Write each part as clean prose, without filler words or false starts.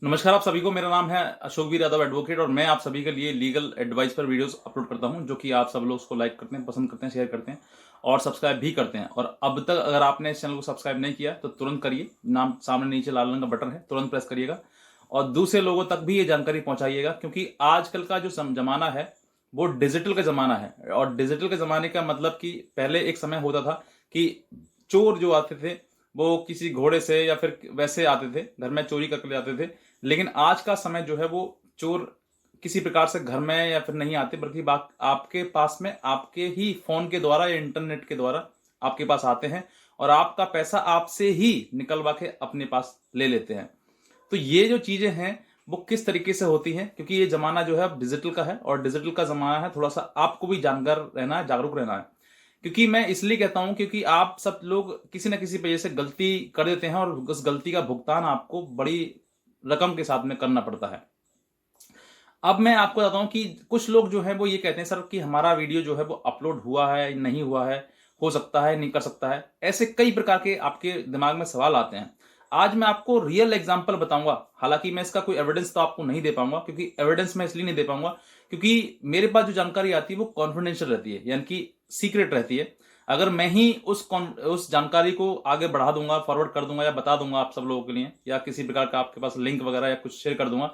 नमस्कार आप सभी को। मेरा नाम है अशोकवीर यादव एडवोकेट और मैं आप सभी के लिए लीगल एडवाइस पर वीडियोस अपलोड करता हूं, जो कि आप सब लोग उसको लाइक करते हैं, पसंद करते हैं, शेयर करते हैं और सब्सक्राइब भी करते हैं। और अब तक अगर आपने इस चैनल को सब्सक्राइब नहीं किया तो तुरंत करिए। नाम सामने नीचे लाल रंग का बटन है, तुरंत प्रेस करिएगा और दूसरे लोगों तक भी ये जानकारी पहुंचाइएगा, क्योंकि आजकल का जो जमाना है वो डिजिटल का जमाना है। और डिजिटल के जमाने का मतलब कि पहले एक समय होता था कि चोर जो आते थे वो किसी घोड़े से या फिर वैसे आते थे, घर में चोरी करके ले आते थे। लेकिन आज का समय जो है वो चोर किसी प्रकार से घर में या फिर नहीं आते, बल्कि आपके पास में आपके ही फोन के द्वारा या इंटरनेट के द्वारा आपके पास आते हैं और आपका पैसा आपसे ही निकलवा के अपने पास ले लेते हैं। तो ये जो चीजें हैं वो किस तरीके से होती हैं, क्योंकि ये जमाना जो है अब डिजिटल का है और डिजिटल का जमाना है, थोड़ा सा आपको भी जानकार रहना है, जागरूक रहना है। क्योंकि मैं इसलिए कहता हूं क्योंकि आप सब लोग किसी ना किसी वजह से गलती कर देते हैं और उस गलती का भुगतान आपको बड़ी रकम के साथ में करना पड़ता है। अब मैं आपको बताता हूं कि कुछ लोग जो है वो ये कहते हैं सर कि हमारा वीडियो जो है वो अपलोड हुआ है नहीं हुआ है, हो सकता है नहीं कर सकता है, ऐसे कई प्रकार के आपके दिमाग में सवाल आते हैं। आज मैं आपको रियल एग्जांपल बताऊंगा। हालांकि मैं इसका कोई एविडेंस तो आपको नहीं दे पाऊंगा, क्योंकि एविडेंस मैं इसलिए नहीं दे पाऊंगा क्योंकि मेरे पास जो जानकारी आती है वो कॉन्फिडेंशियल रहती है, यानी कि सीक्रेट रहती है। अगर मैं ही उस जानकारी को आगे बढ़ा दूंगा, फॉरवर्ड कर दूंगा या बता दूंगा आप सब लोगों के लिए, या किसी प्रकार का आपके पास लिंक वगैरह या कुछ शेयर कर दूंगा,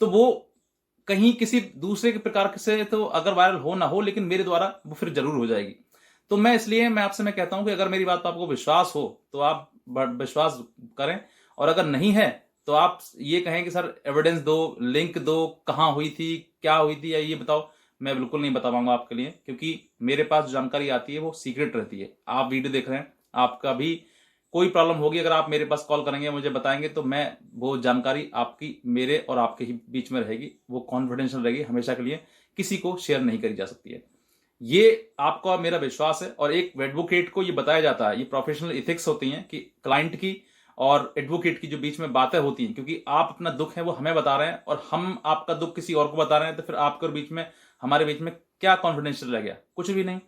तो वो कहीं किसी दूसरे के प्रकार से तो अगर वायरल हो ना हो, लेकिन मेरे द्वारा वो फिर जरूर हो जाएगी। तो मैं इसलिए मैं कहता हूं कि अगर मेरी बात पर आपको विश्वास हो तो आप विश्वास करें, और अगर नहीं है तो आप ये कहें कि सर एविडेंस दो, लिंक दो, कहां हुई थी, क्या हुई थी, या ये बताओ, मैं बिल्कुल नहीं बता पाऊंगा आपके लिए, क्योंकि मेरे पास जो जानकारी आती है वो सीक्रेट रहती है। आप वीडियो देख रहे हैं, आपका भी कोई प्रॉब्लम होगी, अगर आप मेरे पास कॉल करेंगे, मुझे बताएंगे, तो मैं वो जानकारी आपकी मेरे और आपके ही बीच में रहेगी, वो कॉन्फिडेंशियल रहेगी हमेशा के लिए, किसी को शेयर नहीं करी जा सकती है। ये आपका मेरा विश्वास है। और एक एडवोकेट को ये बताया जाता है, ये प्रोफेशनल इथिक्स होती हैं कि क्लाइंट की और एडवोकेट की जो बीच में बातें होती हैं, क्योंकि आप अपना दुख है वो हमें बता रहे हैं और हम आपका दुख किसी और को बता रहे हैं, तो फिर आपके और बीच में, हमारे बीच में क्या कॉन्फिडेंशियल रह गया? कुछ भी नहीं।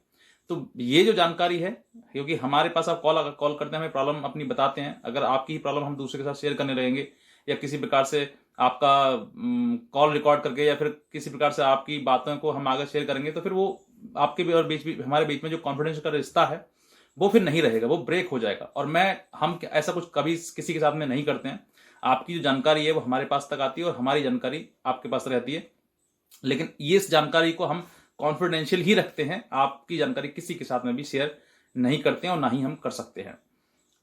तो ये जो जानकारी है, क्योंकि हमारे पास आप कॉल करते हैं, हमें प्रॉब्लम अपनी बताते हैं, अगर आपकी ही प्रॉब्लम हम दूसरे के साथ शेयर करने लगेंगे या किसी प्रकार से आपका कॉल रिकॉर्ड करके या फिर किसी प्रकार से आपकी बातों को हम आगे शेयर करेंगे, तो फिर वो आपके भी और बीच भी हमारे बीच में जो कॉन्फिडेंस का रिश्ता है वो फिर नहीं रहेगा, वो ब्रेक हो जाएगा। और हम ऐसा कुछ कभी किसी के साथ में नहीं करते हैं। आपकी जो जानकारी है वो हमारे पास तक आती है और हमारी जानकारी आपके पास रहती है, लेकिन ये इस जानकारी को हम कॉन्फिडेंशियल ही रखते हैं। आपकी जानकारी किसी के साथ में भी शेयर नहीं करते हैं और ना ही हम कर सकते हैं।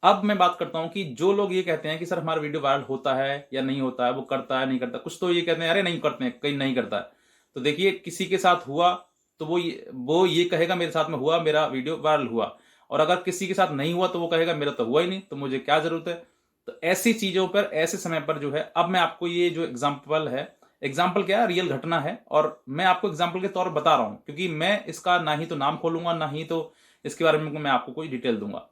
अब मैं बात करता हूं कि जो लोग ये कहते हैं कि सर हमारा वीडियो वायरल होता है या नहीं होता है, वो करता है नहीं करता, कुछ तो ये कहते हैं अरे नहीं करते हैं, कहीं नहीं करता है। तो देखिए, किसी के साथ हुआ तो वो ये कहेगा मेरे साथ में हुआ, मेरा वीडियो वायरल हुआ। और अगर किसी के साथ नहीं हुआ तो वो कहेगा मेरा तो हुआ ही नहीं, तो मुझे क्या जरूरत है। तो ऐसी चीजों पर, ऐसे समय पर जो है, अब मैं आपको ये जो एग्जाम्पल है, एग्जाम्पल क्या है, रियल घटना है, और मैं आपको एग्जाम्पल के तौर पर बता रहा हूं, क्योंकि मैं इसका ना ही तो नाम खोलूंगा, ना ही तो इसके बारे में मैं आपको कोई डिटेल दूंगा।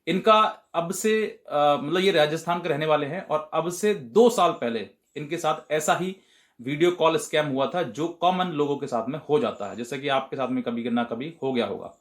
इनका अब से मतलब ये राजस्थान के रहने वाले हैं और अब से 2 साल पहले इनके साथ ऐसा ही वीडियो कॉल स्कैम हुआ था, जो कॉमन लोगों के साथ में हो जाता है, जैसे कि आपके साथ में कभी ना कभी हो गया होगा।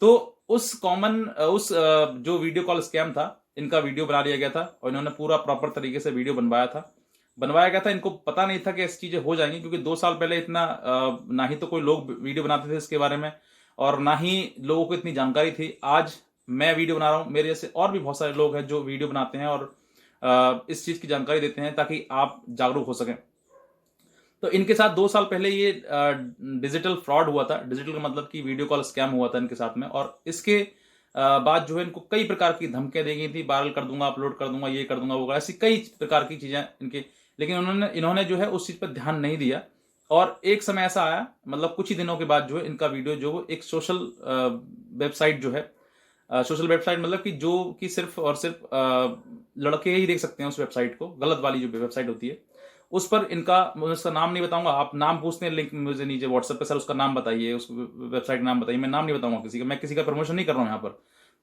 तो जो वीडियो कॉल स्कैम था, इनका वीडियो बना लिया गया था और इन्होंने पूरा प्रॉपर तरीके से वीडियो बनवाया गया था। इनको पता नहीं था कि ऐसी चीजें हो जाएंगी, क्योंकि 2 साल पहले इतना ना ही तो कोई लोग वीडियो बनाते थे इसके बारे में, और ना ही लोगों को इतनी जानकारी थी। आज मैं वीडियो बना रहा हूं, मेरे जैसे और भी बहुत सारे लोग हैं जो वीडियो बनाते हैं और इस चीज की जानकारी देते हैं ताकि आप जागरूक हो सकें। तो इनके साथ 2 साल पहले ये डिजिटल फ्रॉड हुआ था। डिजिटल का मतलब कि वीडियो कॉल स्कैम हुआ था इनके साथ में, और इसके बाद जो है इनको कई प्रकार की धमकियां दी गई थी, वायरल कर दूंगा, अपलोड कर दूंगा, ये कर दूंगा, वो, ऐसी कई प्रकार की चीजें इनके। लेकिन इन्होंने जो है उस चीज पर ध्यान नहीं दिया। और एक समय ऐसा आया, मतलब कुछ ही दिनों के बाद जो है इनका वीडियो जो एक सोशल वेबसाइट जो है, सोशल वेबसाइट मतलब कि जो कि सिर्फ और सिर्फ लड़के ही देख सकते हैं उस वेबसाइट को, गलत वाली जो वेबसाइट होती है, उस पर इनका, मैं उसका नाम नहीं बताऊंगा, आप नाम पूछते हैं लिंक मुझे नीचे व्हाट्सएप पे, सर उसका नाम बताइए, उस वेबसाइट का नाम बताइए, मैं नाम नहीं बताऊंगा किसी का, मैं किसी का प्रमोशन नहीं कर रहा हूं यहाँ पर,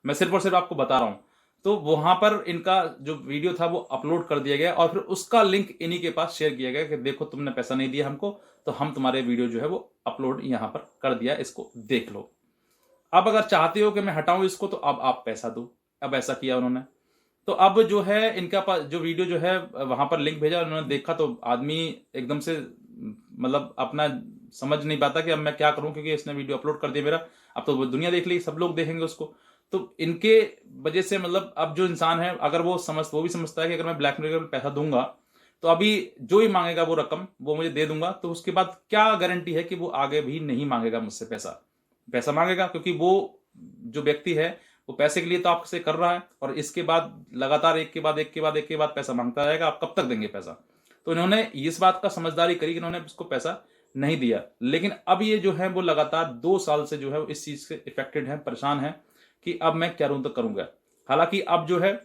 मैं सिर्फ और सिर्फ आपको बता रहा हूं। तो वहां पर इनका जो वीडियो था वो अपलोड कर दिया गया और फिर उसका लिंक इन्हीं के पास शेयर किया गया कि देखो तुमने पैसा नहीं दिया हमको, तो हम तुम्हारे वीडियो जो है वो अपलोड यहाँ पर कर दिया, इसको देख लो। अब अगर चाहते हो कि मैं हटाऊं इसको तो अब आप पैसा दो। अब ऐसा किया उन्होंने। तो अब जो है इनका पास जो वीडियो जो है वहां पर लिंक भेजा, उन्होंने देखा तो आदमी एकदम से मतलब अपना समझ नहीं पाता कि अब मैं क्या करूं, क्योंकि इसने वीडियो अपलोड कर दिया मेरा, अब तो वो दुनिया देख ली, सब लोग देखेंगे उसको। तो इनके वजह से मतलब अब जो इंसान है, अगर वो भी समझता है कि अगर मैं ब्लैकमेल में पैसा दूंगा तो अभी जो ही मांगेगा वो रकम वो मुझे दे दूंगा, तो उसके बाद क्या गारंटी है कि वो आगे भी नहीं मांगेगा मुझसे पैसा मांगेगा, क्योंकि वो जो व्यक्ति है वो पैसे के लिए तो आपसे कर रहा है, और इसके बाद लगातार एक के बाद पैसा मांगता रहेगा, आप कब तक देंगे पैसा। तो इन्होंने इस बात का समझदारी करी कि इन्होंने उसको पैसा नहीं दिया, लेकिन अब ये जो है वो लगातार 2 साल से जो है इस चीज से इफेक्टेड है, परेशान है कि अब मैं क्या तो करूंगा। हालांकि अब जो है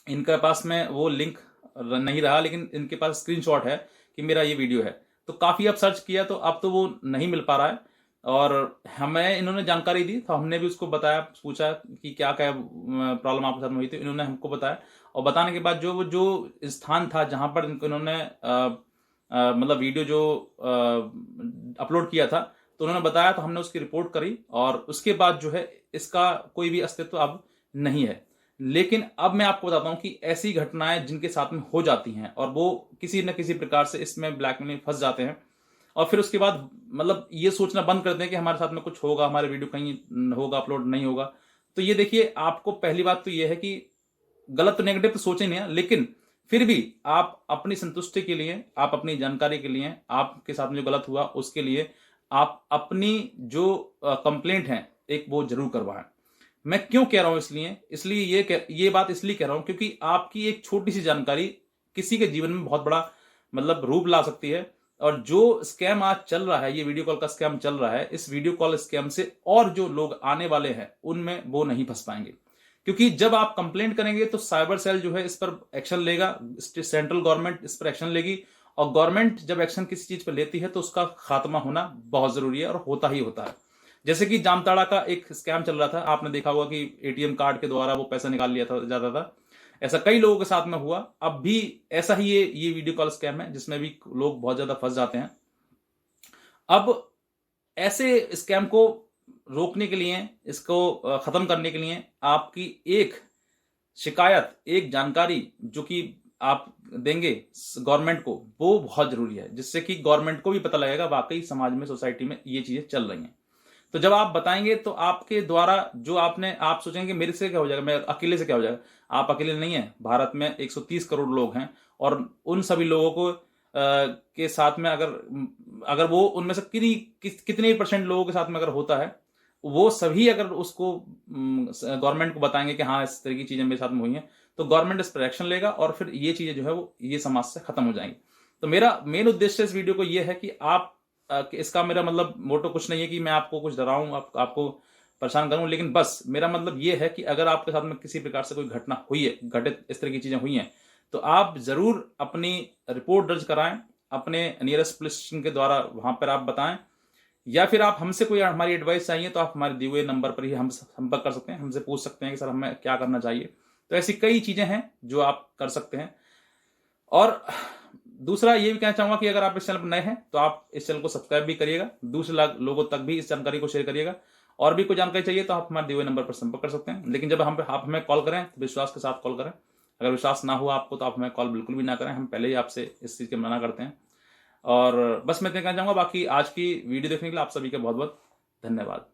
इनके पास में वो लिंक नहीं रहा, लेकिन इनके पास स्क्रीनशॉट है कि मेरा ये वीडियो है। तो काफी अब सर्च किया तो अब तो वो नहीं मिल पा रहा है, और हमें इन्होंने जानकारी दी तो हमने भी उसको बताया, पूछा कि क्या क्या प्रॉब्लम आपके साथ में हुई थी, इन्होंने हमको बताया। और बताने के बाद जो स्थान था जहां पर इन्होंने मतलब वीडियो जो अपलोड किया था, तो उन्होंने बताया, तो हमने उसकी रिपोर्ट करी, और उसके बाद जो है इसका कोई भी अस्तित्व अब नहीं है। लेकिन अब मैं आपको बताता हूं कि ऐसी घटनाएं जिनके साथ में हो जाती हैं और वो किसी न किसी प्रकार से इसमें ब्लैकमेल में फंस जाते हैं, और फिर उसके बाद मतलब ये सोचना बंद कर दें कि हमारे साथ में कुछ होगा, हमारे वीडियो कहीं होगा, अपलोड नहीं होगा। तो ये देखिए, आपको पहली बात तो ये है कि गलत तो नेगेटिव तो सोचे नहीं है, लेकिन फिर भी आप अपनी संतुष्टि के लिए, आप अपनी जानकारी के लिए, आपके साथ में जो गलत हुआ उसके लिए आप अपनी जो कंप्लेंट है एक वो जरूर करवाएं। मैं क्यों कह रहा हूं, इसलिए ये बात इसलिए कह रहा हूं क्योंकि आपकी एक छोटी सी जानकारी किसी के जीवन में बहुत बड़ा मतलब रूप ला सकती है। और जो स्कैम आज चल रहा है, ये वीडियो कॉल का स्कैम चल रहा है, इस वीडियो कॉल स्कैम से और जो लोग आने वाले हैं उनमें वो नहीं फंस पाएंगे, क्योंकि जब आप कंप्लेंट करेंगे तो साइबर सेल जो है इस पर एक्शन लेगा, सेंट्रल गवर्नमेंट इस पर एक्शन लेगी, और गवर्नमेंट जब एक्शन किसी चीज पर लेती है तो उसका खात्मा होना बहुत जरूरी है, और होता ही होता है। जैसे कि जामताड़ा का एक स्कैम चल रहा था, आपने देखा होगा कि एटीएम कार्ड के द्वारा वो पैसा निकाल लिया था जाता था, ऐसा कई लोगों के साथ में हुआ। अब भी ऐसा ही ये वीडियो कॉल स्कैम है जिसमें भी लोग बहुत ज्यादा फंस जाते हैं। अब ऐसे स्कैम को रोकने के लिए, इसको खत्म करने के लिए आपकी एक शिकायत, एक जानकारी जो कि आप देंगे गवर्नमेंट को, वो बहुत जरूरी है, जिससे कि गवर्नमेंट को भी पता लगेगा वाकई समाज में, सोसाइटी में ये चीजें चल रही हैं। तो जब आप बताएंगे तो आपके द्वारा जो आप सोचेंगे मेरे से क्या हो जाएगा, मैं अकेले से क्या हो जाएगा। आप अकेले नहीं है, भारत में 130 करोड़ लोग हैं, और उन सभी लोगों को के साथ में अगर वो उनमें से कितने परसेंट लोगों के साथ में अगर होता है, वो सभी अगर उसको गवर्नमेंट को बताएंगे कि हाँ इस तरह की चीजें मेरे साथ में हुई हैं, तो गवर्नमेंट इस पर एक्शन लेगा, और फिर ये चीजें जो है वो ये समाज से खत्म हो जाएंगी। तो मेरा मेन उद्देश्य इस वीडियो को ये है कि कि इसका मेरा मतलब मोटो कुछ नहीं है कि मैं आपको कुछ डराऊं, आपको परेशान करूं, लेकिन बस मेरा मतलब ये है कि अगर आपके साथ में किसी प्रकार से कोई घटना हुई है, घटित इस तरह की चीजें हुई हैं, तो आप जरूर अपनी रिपोर्ट दर्ज कराएं, अपने नियरेस्ट पुलिस स्टेशन के द्वारा वहां पर आप बताएं, या फिर आप हमसे कोई हमारी एडवाइस चाहिए तो आप हमारे दिए हुए नंबर पर ही हम संपर्क कर सकते हैं, हमसे पूछ सकते हैं कि सर हमें क्या करना चाहिए। तो ऐसी कई चीजें हैं जो आप कर सकते हैं। और दूसरा ये भी कहना चाहूंगा कि अगर आप इस चैनल पर नए हैं तो आप इस चैनल को सब्सक्राइब भी करिएगा, दूसरे लोगों तक भी इस जानकारी को शेयर करिएगा। और भी कोई जानकारी चाहिए तो आप हमारे दिए हुए नंबर पर संपर्क कर सकते हैं, लेकिन जब आप हमें कॉल करें तो विश्वास के साथ कॉल करें। अगर विश्वास ना हुआ आपको तो आप हमें कॉल बिल्कुल भी ना करें, हम पहले ही आपसे इस चीज़ के मना करते हैं। और बस मैं इतना कहना चाहूँगा, बाकी आज की वीडियो देखने के लिए आप सभी का बहुत बहुत धन्यवाद।